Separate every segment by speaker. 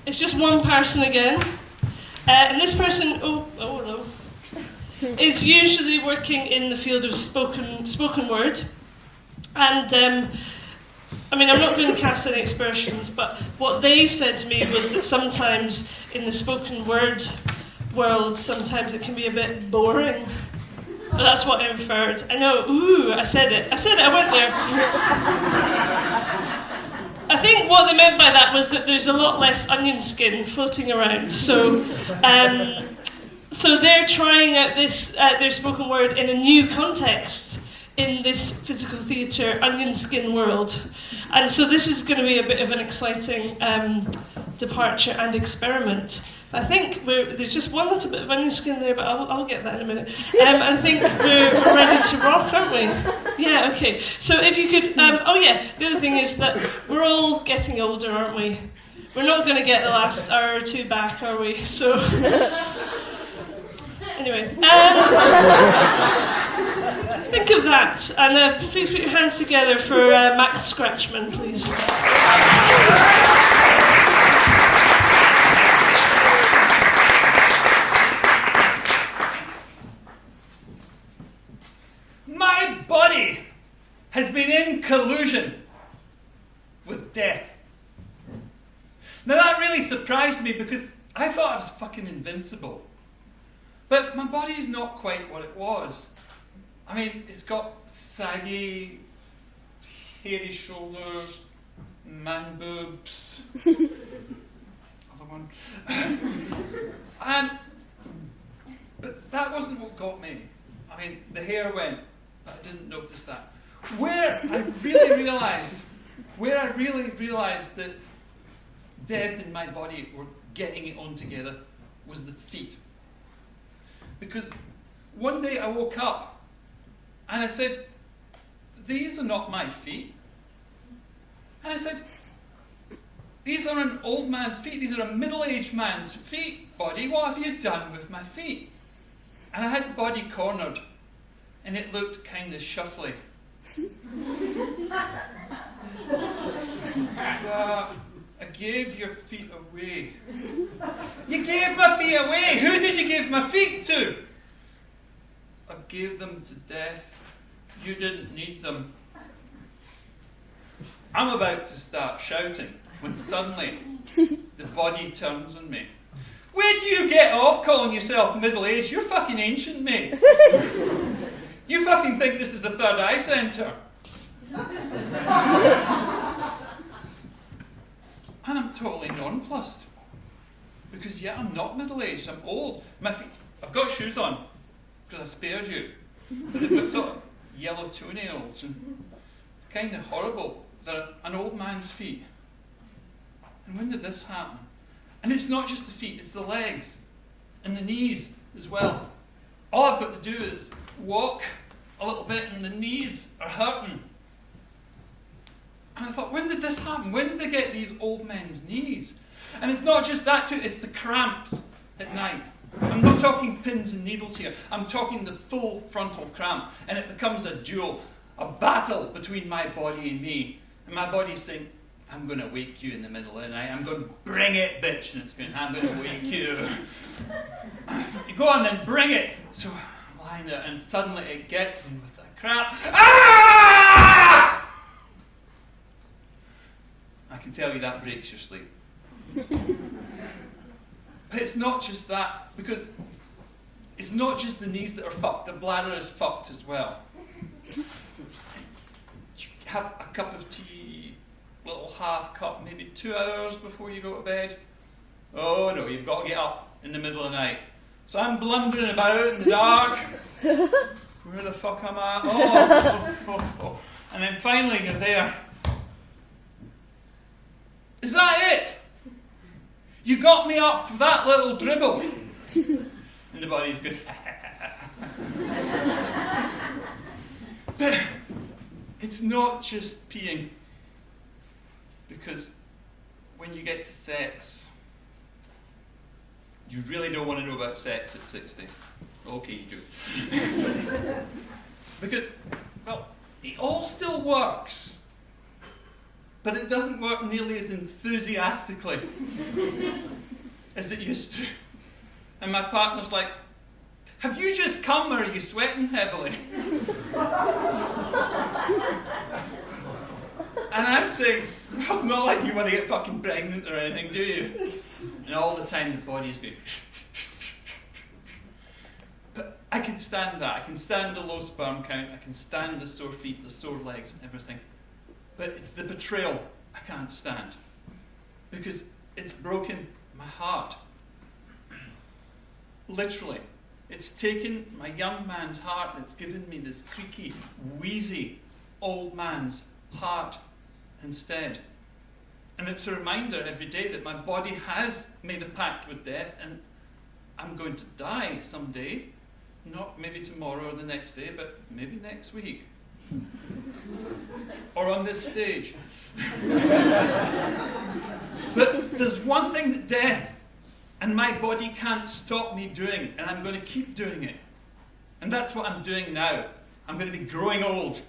Speaker 1: It's just one person again. And this person, oh no, is usually working in the field of spoken word. And I'm not going to cast any aspersions, but what they said to me was that sometimes in the spoken word world, sometimes it can be a bit boring. But that's what I inferred. I know, I said it, I went there. I think what they meant by that was that there's a lot less onion skin floating around. So they're trying out their spoken word in a new context in this physical theatre onion skin world. And so this is going to be a bit of an exciting departure and experiment. I think there's just one little bit of onion skin there, but I'll get that in a minute. I think we're ready to rock, aren't we? Yeah, okay. So if you could... the other thing is that we're all getting older, aren't we? We're not going to get the last hour or two back, are we? So... Anyway. Think of that. And please put your hands together for Max Scratchmann, please.
Speaker 2: My body has been in collusion with death. Now that really surprised me because I thought I was fucking invincible. But my body's not quite what it was. I mean, it's got saggy, hairy shoulders, man boobs. Other one. But that wasn't what got me. I mean, the hair went, but I didn't notice that. Where I really realised that death in my body were getting it on together was the feet. Because one day I woke up and I said, these are not my feet. And I said, these are an old man's feet. These are a middle-aged man's feet, body. What have you done with my feet? And I had the body cornered and it looked kind of shuffly. I gave your feet away. You gave my feet away? Who did you give my feet to? I gave them to death. You didn't need them. I'm about to start shouting when suddenly the body turns on me. Where do you get off calling yourself middle-aged? You're fucking ancient, mate. You fucking think this is the Third Eye Centre. And I'm totally nonplussed. Because I'm not middle-aged, I'm old. My feet, I've got shoes on, because I spared you. Because they've got sort of yellow toenails and kind of horrible. They're an old man's feet. And when did this happen? And it's not just the feet, it's the legs and the knees as well. All I've got to do is walk a little bit and the knees are hurting. And I thought, when did this happen? When did they get these old men's knees? And it's not just that too, it's the cramps at night. I'm not talking pins and needles here. I'm talking the full frontal cramp. And it becomes a duel, a battle between my body and me. And my body's saying, I'm going to wake you in the middle of the night. I'm going to bring it, bitch. And it's going, I'm going to wake you. You go on then, bring it. So I'm lying there and suddenly it gets me with that crap. Ah! I can tell you that breaks your sleep. But it's not just that, because it's not just the knees that are fucked, the bladder is fucked as well. You have a cup of tea, little half cup, maybe 2 hours before you go to bed. Oh no, you've got to get up in the middle of the night. So I'm blundering about in the dark. Where the fuck am I? Oh. And then finally you're there. Is that it? You got me up for that little dribble. And the body's good. But it's not just peeing. Because when you get to sex, you really don't want to know about sex at 60. Okay, you do. Because, well, it all still works. but it doesn't work nearly as enthusiastically as it used to. And my partner's like, have you just come or are you sweating heavily? And I'm saying, well, it's not like you want to get fucking pregnant or anything, do you? And all the time the body's going. But I can stand that. I can stand the low sperm count. I can stand the sore feet, the sore legs and everything. But it's the betrayal I can't stand. Because it's broken my heart. Literally. It's taken my young man's heart and it's given me this creaky, wheezy, old man's heart instead. And it's a reminder every day that my body has made a pact with death and I'm going to die someday. Not maybe tomorrow or the next day, but maybe next week. Or on this stage. But there's one thing that death and my body can't stop me doing, and I'm going to keep doing it. And that's what I'm doing now. I'm going to be growing old,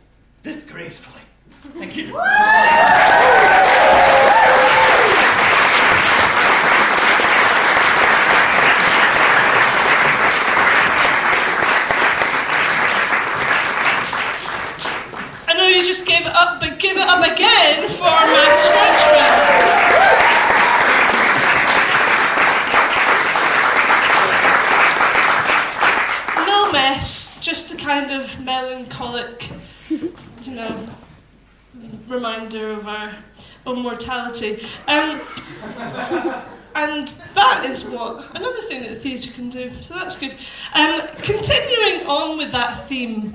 Speaker 2: disgracefully. Thank you.
Speaker 1: I know you just gave it up, but give it up again for Max Scratchmann. Just a kind of melancholic, reminder of our own mortality. And that is another thing that the theatre can do, so that's good. Continuing on with that theme,